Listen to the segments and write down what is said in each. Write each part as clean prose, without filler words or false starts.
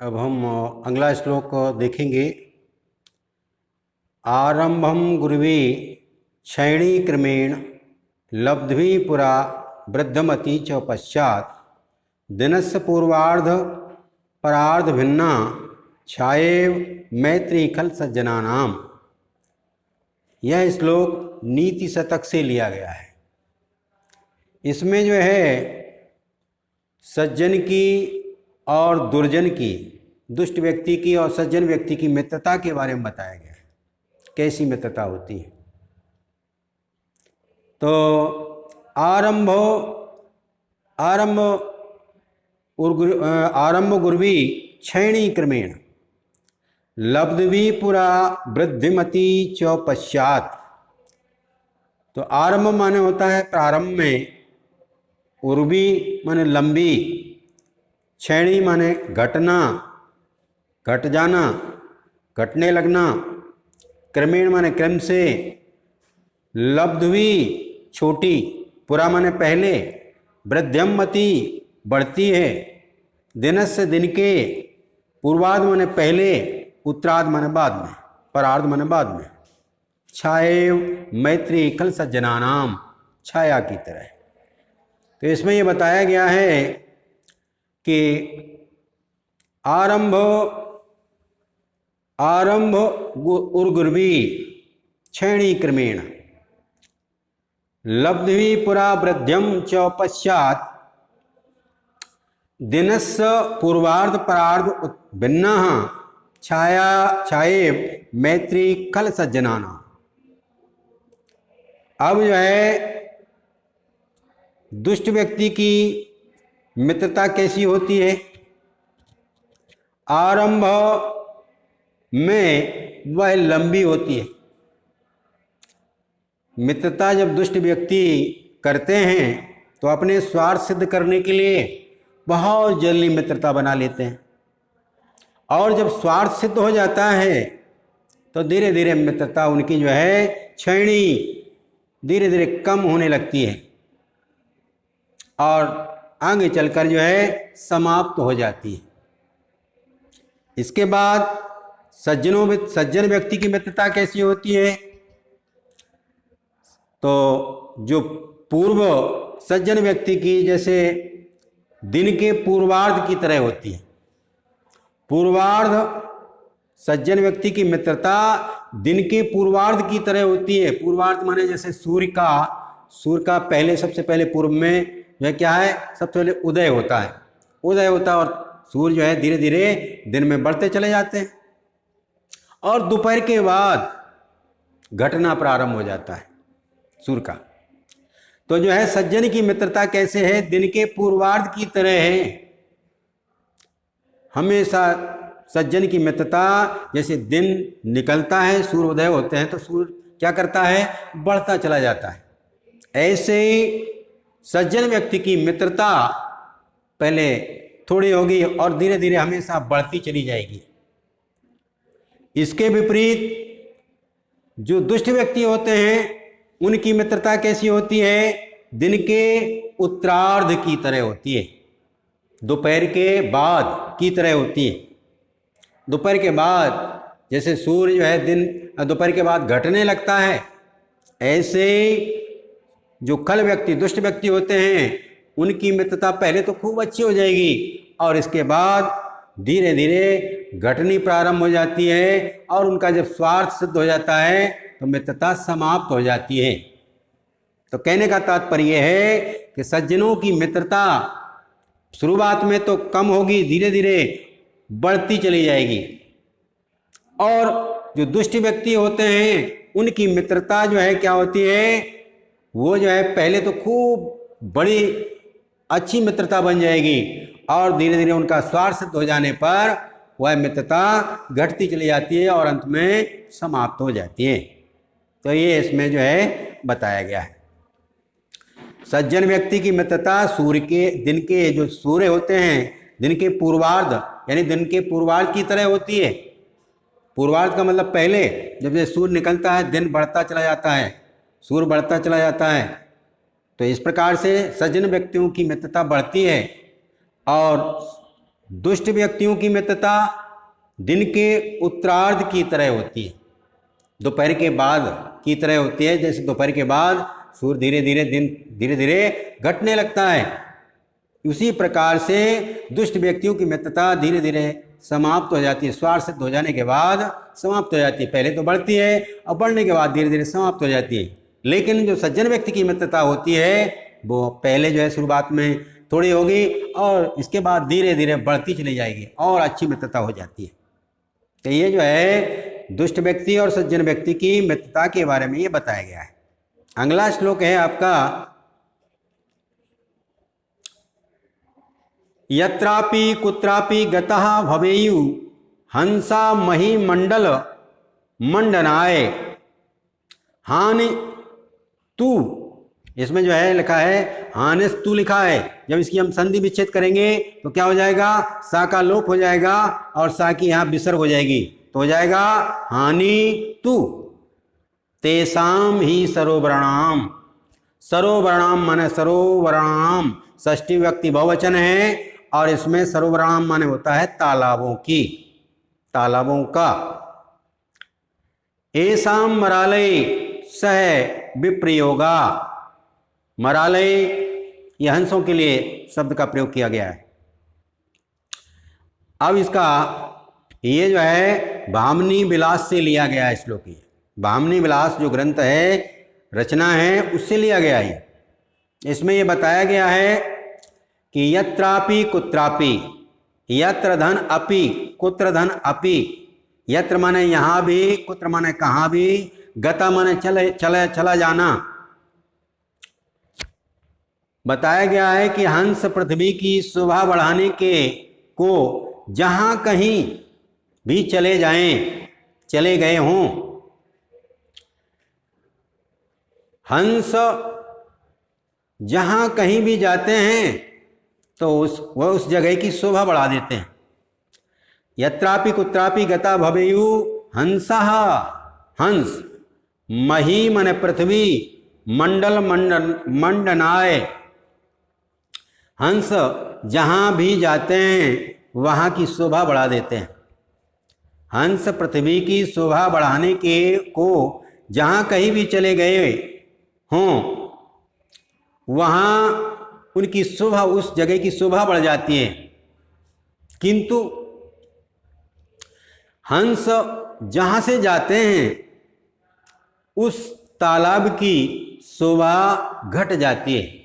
अब हम अगला श्लोक देखेंगे। आरंभम गुरुवे क्षैणी क्रमेण लब्ध्वी पुरा वृद्धमती च पश्चात दिनस्य पूर्वार्ध परार्ध भिन्ना छाएव मैत्री खल सज्जनानाम। यह श्लोक नीति शतक से लिया गया है। इसमें जो है सज्जन की और दुर्जन की, दुष्ट व्यक्ति की और सज्जन व्यक्ति की मित्रता के बारे में बताया गया है, कैसी मित्रता होती है। तो आरंभ गुरुवी क्षैणी क्रमेण लब्ध्वी पुरा वृद्धिमती च पश्चात। तो आरंभ माने होता है प्रारंभ में, उर्वी माने लंबी, क्षैणी माने घटना, घट जाना, घटने लगना, क्रमेण माने क्रम से, लब्ध्वी छोटी, पुरा माने पहले, वृद्ध्यमति बढ़ती है, दिनस्य दिन के, पूर्वार्ध माने पहले, उत्तरार्ध माने बाद में, परार्ध माने बाद में, छाएव मैत्री खल सज्जनानाम, छाया की तरह। तो इसमें ये बताया गया है कि आरंभ उर्गुर्वी क्षैणी क्रमेण लब्ध्वी पुरा वृद्ध्यम च पश्चात दिनस्य पूर्वार्ध परार्ध भिन्ना छाएव मैत्री खल सज्जनाना। अब जो है दुष्ट व्यक्ति की मित्रता कैसी होती है। आरंभ में वह लंबी होती है। मित्रता जब दुष्ट व्यक्ति करते हैं तो अपने स्वार्थ सिद्ध करने के लिए बहुत जल्दी मित्रता बना लेते हैं, और जब स्वार्थ सिद्ध हो जाता है तो धीरे धीरे मित्रता उनकी जो है क्षैणी धीरे धीरे कम होने लगती है और आगे चलकर जो है समाप्त हो जाती है। इसके बाद सज्जन व्यक्ति की मित्रता कैसी होती है। तो जो पूर्व सज्जन व्यक्ति की जैसे दिन के पूर्वार्ध की तरह होती है। पूर्वार्ध सज्जन व्यक्ति की मित्रता दिन के पूर्वार्ध की तरह होती है। पूर्वार्ध माने जैसे सूर्य का पहले, सबसे पहले पूर्व में यह क्या है, सबसे पहले उदय होता है। उदय होता है और सूर्य जो है धीरे धीरे दिन में बढ़ते चले जाते हैं, और दोपहर के बाद घटना प्रारंभ हो जाता है सूर्य का। तो जो है सज्जन की मित्रता कैसे है, दिन के पूर्वार्ध की तरह है। हमेशा सज्जन की मित्रता, जैसे दिन निकलता है, सूर्योदय होते हैं तो सूर्य क्या करता है, बढ़ता चला जाता है। ऐसे ही सज्जन व्यक्ति की मित्रता पहले थोड़ी होगी और धीरे धीरे हमेशा बढ़ती चली जाएगी। इसके विपरीत जो दुष्ट व्यक्ति होते हैं उनकी मित्रता कैसी होती है, दिन के उत्तरार्ध की तरह होती है, दोपहर के बाद की तरह होती है। दोपहर के बाद जैसे सूर्य जो है दिन दोपहर के बाद घटने लगता है, ऐसे जो खल व्यक्ति, दुष्ट व्यक्ति होते हैं उनकी मित्रता पहले तो खूब अच्छी हो जाएगी और इसके बाद धीरे धीरे घटनी प्रारंभ हो जाती है, और उनका जब स्वार्थ सिद्ध हो जाता है तो मित्रता समाप्त हो जाती है। तो कहने का तात्पर्य है कि सज्जनों की मित्रता शुरुआत में तो कम होगी, धीरे धीरे बढ़ती चली जाएगी, और जो दुष्ट व्यक्ति होते हैं उनकी मित्रता जो है क्या होती है, वो जो है पहले तो खूब बड़ी अच्छी मित्रता बन जाएगी और धीरे धीरे उनका स्वार्थ सिद्ध हो जाने पर वह मित्रता घटती चली जाती है और अंत में समाप्त हो जाती है। तो ये इसमें जो है बताया गया है। सज्जन व्यक्ति की मित्रता सूर्य के, दिन के जो सूर्य होते हैं दिन के पूर्वार्ध, यानी दिन के पूर्वार्ध की तरह होती है। पूर्वार्ध का मतलब पहले, जब ये सूर्य निकलता है दिन बढ़ता चला जाता है, सूर्य बढ़ता चला जाता है। तो इस प्रकार से सज्जन व्यक्तियों की मित्रता बढ़ती है और दुष्ट व्यक्तियों की मित्रता दिन के उत्तरार्ध की तरह होती है, दोपहर के बाद की तरह होती है। जैसे दोपहर के बाद सूर्य धीरे धीरे दिन धीरे धीरे घटने लगता है, उसी प्रकार से दुष्ट व्यक्तियों की मित्रता धीरे धीरे समाप्त हो जाती है। स्वार्थ सिद्ध हो जाने के बाद समाप्त हो जाती है। पहले तो बढ़ती है और बढ़ने के बाद धीरे धीरे समाप्त हो जाती है। लेकिन जो सज्जन व्यक्ति की मित्रता होती है वो पहले जो है शुरुआत में थोड़ी होगी और इसके बाद धीरे धीरे बढ़ती चली जाएगी और अच्छी मित्रता हो जाती है। तो ये जो है दुष्ट व्यक्ति और सज्जन व्यक्ति की मित्रता के बारे में ये बताया गया है। अगला श्लोक है आपका, यत्रापि कुत्रापि गतः भवेयु हंसा मही मंडल मंडनाय हानि तू। इसमें जो है लिखा है हानिस तू लिखा है। जब इसकी हम संधि विच्छेद करेंगे तो क्या हो जाएगा, सा का लोप हो जाएगा और सा की यहाँ विसर्ग हो जाएगी, तो हो जाएगा हानि तू। तेसाम ही सरोवरणाम, सरोवरणाम माने सरोवरणाम षष्ठी व्यक्ति बहुवचन है और इसमें सरोवरणाम माने होता है तालाबों की, तालाबों का। एसाम मरालय सह विप्रयोगा, मरालय यह हंसों के लिए शब्द का प्रयोग किया गया है। अब इसका ये जो है भामनी विलास से लिया गया है श्लोक। ये भामनी विलास जो ग्रंथ है, रचना है, उससे लिया गया है। इसमें ये बताया गया है कि यत्रापि कुत्रापि, यत्र धन अपि कुत्र धन अपि, यत्र माने यहाँ भी, कुत्र माने कहाँ भी, गता माने चला जाना। बताया गया है कि हंस पृथ्वी की शोभा बढ़ाने के को जहाँ कहीं भी चले जाएं, चले गए हों, हंस जहाँ कहीं भी जाते हैं तो वह उस जगह की शोभा बढ़ा देते हैं। यत्रापि कुत्रापि गता भवेयु हंसः, हंस, मही माने पृथ्वी, मंडल मंडनाय, हंस जहाँ भी जाते हैं वहाँ की शोभा बढ़ा देते हैं। हंस पृथ्वी की शोभा बढ़ाने के को जहाँ कहीं भी चले गए हों वहाँ उनकी शोभा, उस जगह की शोभा बढ़ जाती है। किंतु हंस जहाँ से जाते हैं उस तालाब की शोभा घट जाती है,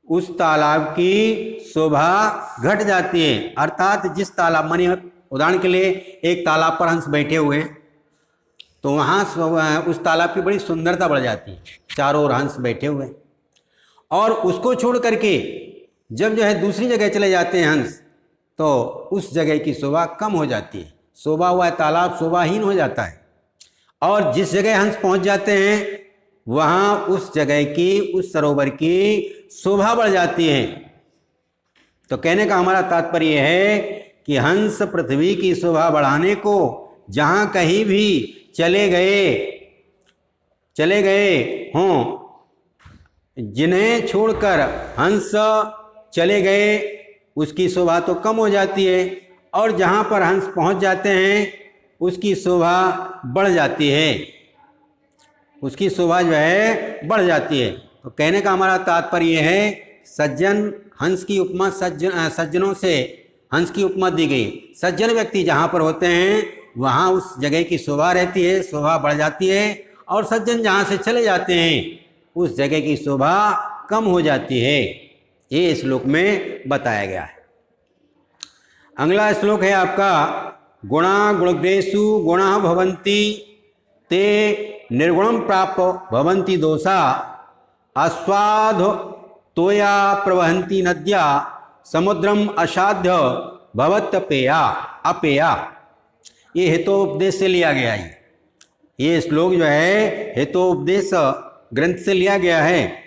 उस तालाब की शोभा घट जाती है। अर्थात जिस तालाब, मानिए उदाहरण के लिए एक तालाब पर हंस बैठे हुए हैं तो वहाँ उस तालाब की बड़ी सुंदरता बढ़ जाती है, चारों ओर हंस बैठे हुए हैं। और उसको छोड़ करके जब जो है दूसरी जगह चले जाते हैं हंस तो उस जगह की शोभा कम हो जाती है, शोभा हुआ है तालाब शोभाहीन हो जाता है। और जिस जगह हंस पहुँच जाते हैं वहाँ उस जगह की, उस सरोवर की शोभा बढ़ जाती है। तो कहने का हमारा तात्पर्य है कि हंस पृथ्वी की शोभा बढ़ाने को जहाँ कहीं भी चले गए हों, जिन्हें छोड़कर हंस चले गए उसकी शोभा तो कम हो जाती है और जहाँ पर हंस पहुँच जाते हैं उसकी शोभा बढ़ जाती है, उसकी शोभा जो है बढ़ जाती है। तो कहने का हमारा तात्पर्य है सज्जन, हंस की उपमा सज्जनों से हंस की उपमा दी गई। सज्जन व्यक्ति जहाँ पर होते हैं वहाँ उस जगह की शोभा रहती है, शोभा बढ़ जाती है। और सज्जन जहाँ से चले जाते हैं उस जगह की शोभा कम हो जाती है। ये श्लोक में बताया गया है। अगला श्लोक है आपका, गुणा गुणग्रेषु गुणा भवन्ति ते निर्गुणम प्राप्त भवन्ति दोषा अस्वाध तोया प्रवहन्ति नद्या समुद्रम असाध्य भवत्यपेया अपेया। ये हितोपदेश से लिया गया है। ये श्लोक जो है हितोपदेश ग्रंथ से लिया गया है।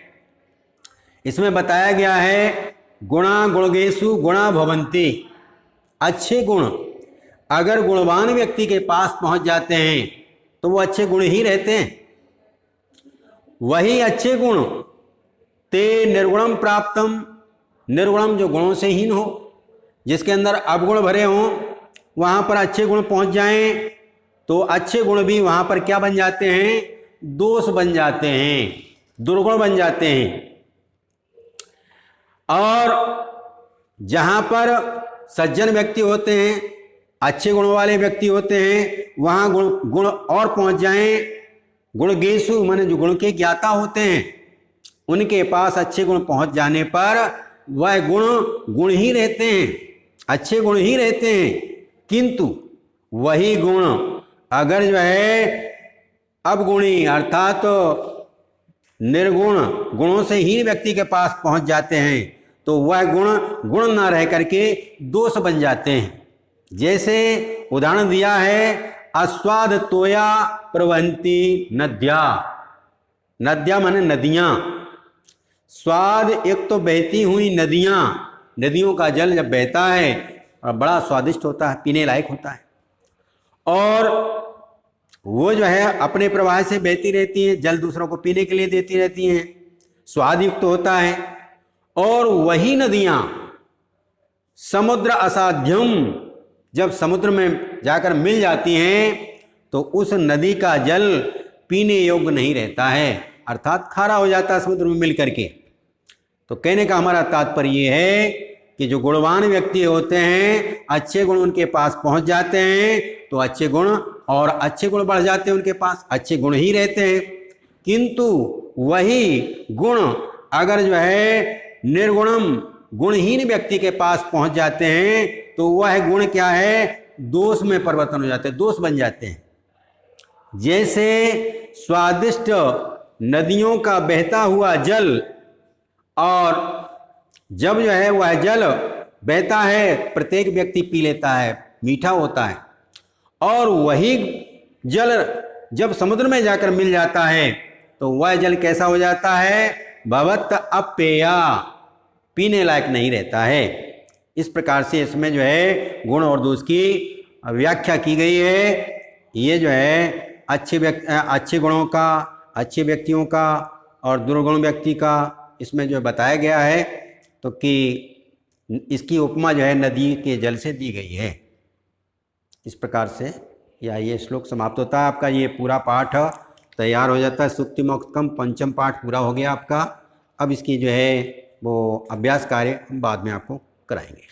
इसमें बताया गया है गुणा गुणगेषु गुणा भवन्ति, अच्छे गुण अगर गुणवान व्यक्ति के पास पहुंच जाते हैं तो वो अच्छे गुण ही रहते हैं। वही अच्छे गुण ते निर्गुणम प्राप्तम निर्गुणम जो गुणों से हीन हो, जिसके अंदर अवगुण भरे हों, वहाँ पर अच्छे गुण पहुँच जाएं तो अच्छे गुण भी वहाँ पर क्या बन जाते हैं, दोष बन जाते हैं, दुर्गुण बन जाते हैं। और जहाँ पर सज्जन व्यक्ति होते हैं, अच्छे गुण वाले व्यक्ति होते हैं, वहाँ गुण और पहुँच जाएं, गुण गेसु माने जो गुण के ज्ञाता होते हैं उनके पास अच्छे गुण पहुँच जाने पर वह गुण ही रहते हैं, अच्छे गुण ही रहते हैं। किंतु वही गुण अगर जो है अवगुणी अर्थात निर्गुण गुणों से ही व्यक्ति के पास पहुंच जाते हैं तो वह गुण ना रह करके दोष बन जाते हैं। जैसे उदाहरण दिया है, अस्वाद तोया प्रवहंती नद्या, नद्या माने नदियाँ, स्वाद एक तो बहती हुई नदियाँ, नदियों का जल जब बहता है और बड़ा स्वादिष्ट होता है, पीने लायक होता है, और वो जो है अपने प्रवाह से बहती रहती है, जल दूसरों को पीने के लिए देती रहती हैं, स्वाद युक्त होता है। और वही नदियाँ समुद्र असाध्यम जब समुद्र में जाकर मिल जाती हैं तो उस नदी का जल पीने योग्य नहीं रहता है, अर्थात खारा हो जाता है समुद्र में मिल करके। तो कहने का हमारा तात्पर्य ये है कि जो गुणवान व्यक्ति होते हैं, अच्छे गुण उनके पास पहुंच जाते हैं तो अच्छे गुण और अच्छे गुण बढ़ जाते हैं, उनके पास अच्छे गुण ही रहते हैं। किंतु वही गुण अगर जो है निर्गुणम गुणहीन व्यक्ति के पास पहुंच जाते हैं तो वह गुण क्या है, दोष में परिवर्तन हो जाते हैं, दोष बन जाते हैं। जैसे स्वादिष्ट नदियों का बहता हुआ जल, और जब जो है वह जल बहता है प्रत्येक व्यक्ति पी लेता है, मीठा होता है, और वही जल जब समुद्र में जाकर मिल जाता है तो वह जल कैसा हो जाता है, भवत अपेया, पीने लायक नहीं रहता है। इस प्रकार से इसमें जो है गुण और दोष की व्याख्या की गई है। ये जो है अच्छे गुणों का, अच्छे व्यक्तियों का और दुर्गुण व्यक्ति का इसमें जो बताया गया है, तो कि इसकी उपमा जो है नदी के जल से दी गई है। इस प्रकार से या ये श्लोक समाप्त होता है। आपका ये पूरा पाठ तैयार हो जाता है। सुक्ति मोक्षकम पंचम पाठ पूरा हो गया आपका। अब इसकी जो है वो अभ्यास कार्य हम बाद में आपको कराएंगे।